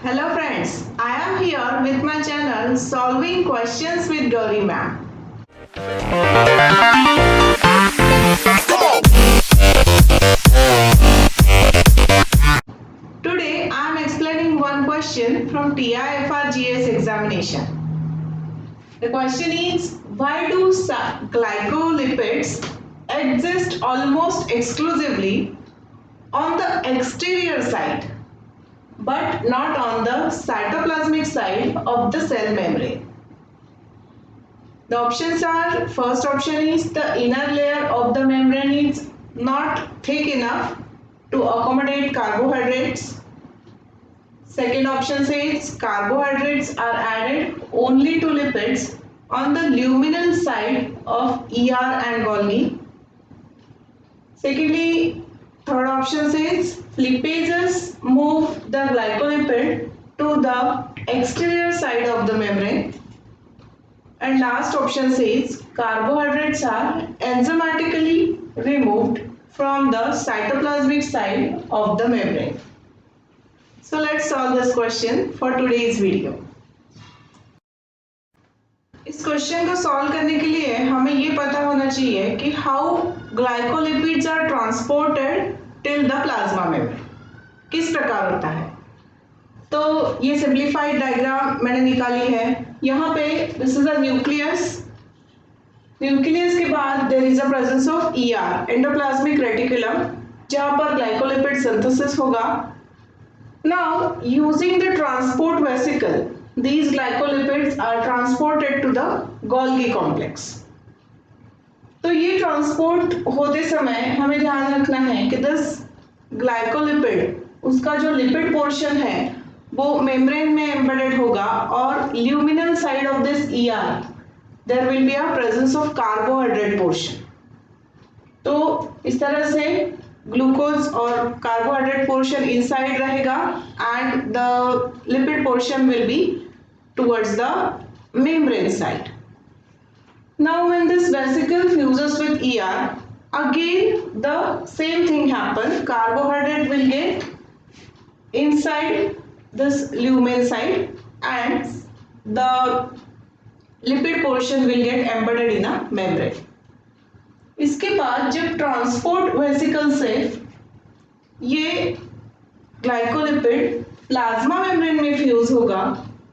Hello friends, I am here with my channel Solving Questions with Gauri Ma'am. Today I am explaining one question from TIFR GS examination. The question is, why do glycolipids exist almost exclusively on the exterior side but not on the cytoplasmic side of the cell membrane? The options are, first option is the inner layer of the membrane is not thick enough to accommodate carbohydrates. Second option says carbohydrates are added only to lipids on the luminal side of ER and Golgi. Secondly, third option says lipases move the glycolipid to the exterior side of the membrane. And last option says carbohydrates are enzymatically removed from the cytoplasmic side of the membrane. So let's solve this question for today's video. इस question को solve करने के लिए हमें ये पता होना चाहिए कि how glycolipids are transported till the plasma membrane, किस प्रकार होता है। तो ये सिंप्लीफाइड डायग्राम मैंने निकाली है। यहाँ पे दिस इज अ न्यूक्लियस के बाद there is a presence of ER, endoplasmic reticulum, जहाँ पर ग्लाइकोलिपिड सिंथेसिस होगा। Now, using the transport vesicle, these glycolipids are transported to the Golgi complex. तो ये ट्रांसपोर्ट होते समय हमें ध्यान रखना है कि दिस ग्लाइकोलिपिड, उसका जो लिपिड पोर्शन है वो मेम्ब्रेन में एम्बेडेड होगा और luminal side of this ER there will be a presence of carbohydrate portion. तो इस तरह से ग्लूकोज और कार्बोहाइड्रेट पोर्शन इनसाइड रहेगा and the lipid portion will be towards the membrane side. Now when this vesicle fuses with ER, again the same thing happen. Carbohydrate will get inside this lumen side and the lipid portion will get embedded in a membrane. इसके बाद जब transport vesicle से ये glycolipid plasma membrane में fuse होगा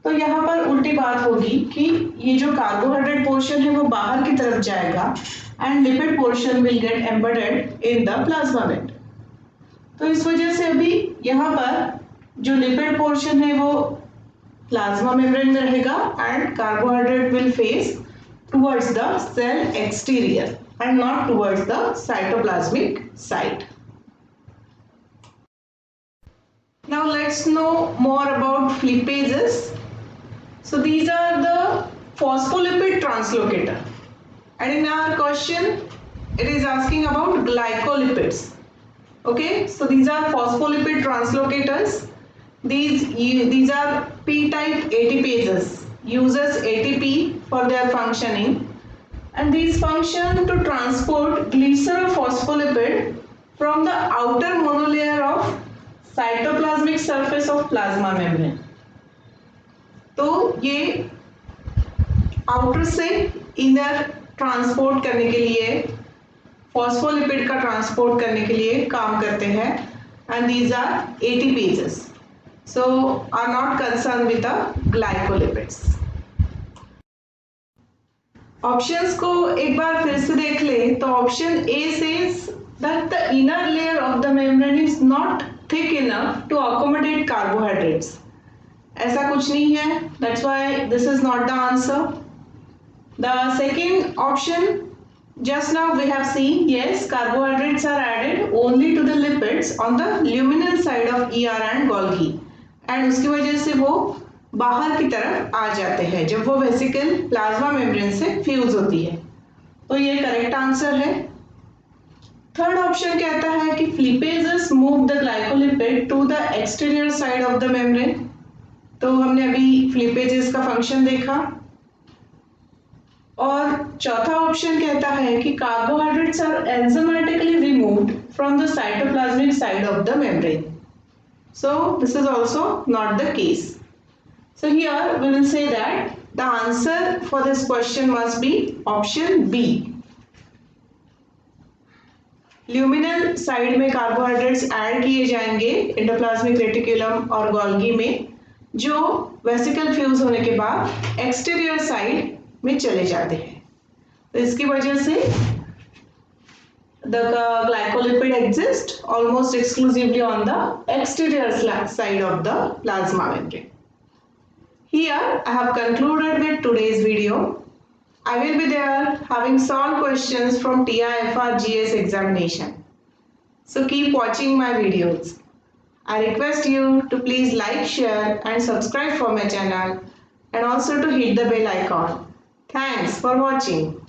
तो यहाँ पर उल्टी बात होगी कि ये जो कार्बोहाइड्रेट पोर्शन है वो बाहर की तरफ जाएगा and lipid portion will get embedded in the plasma membrane. तो इस वजह से अभी यहाँ पर जो लिपिड पोर्शन है वो प्लाज्मा मेम्ब्रेन में रहेगा and carbohydrate will face towards the cell exterior and not towards the cytoplasmic side. Now let's know more about lipases. So these are the phospholipid translocator, and in our question it is asking about glycolipids. Okay, so these are phospholipid translocators. These are P-type ATPases, uses ATP for their functioning, and these function to transport glycerophospholipid from the outer monolayer of cytoplasmic surface of plasma membrane. तो ये outer से inner transport करने के लिए, phospholipid का transport करने के लिए काम करते हैं and these are ATPases. So are not concerned with the glycolipids. Options को एक बार फिर से देख ले तो ऑप्शन A says that the inner layer of the membrane is not thick enough to accommodate carbohydrates. ऐसा कुछ नहीं है, that's why this is not the answer. The second option, just now we have seen, yes, carbohydrates are added only to the lipids on the luminal side of ER and Golgi. And उसकी वजह से वो बाहर की तरफ आ जाते हैं जब वो वेसिकल प्लाज्मा मेम्ब्रेन से फ्यूज होती है। तो ये करेक्ट आंसर है। थर्ड ऑप्शन कहता है कि lipases move the glycolipid to the exterior side of the membrane. तो हमने अभी लिपेजेस का फंक्शन देखा। और चौथा ऑप्शन कहता है कि carbohydrates are enzymatically removed from the cytoplasmic side of the membrane. So this is also not the case. So here we will say that the answer for this question must be option B. Luminal side में carbohydrates add किए जाएंगे endoplasmic reticulum और Golgi में, जो vesicle fuse होने के बाद exterior side में चले जाते हैं। तो इसकी वजह से the glycolipid exists almost exclusively on the exterior side of the plasma membrane. Here I have concluded with today's video. I will be there having solved questions from TIFR GS examination. So keep watching my videos. I request you to please like, share and subscribe for my channel and also to hit the bell icon. Thanks for watching.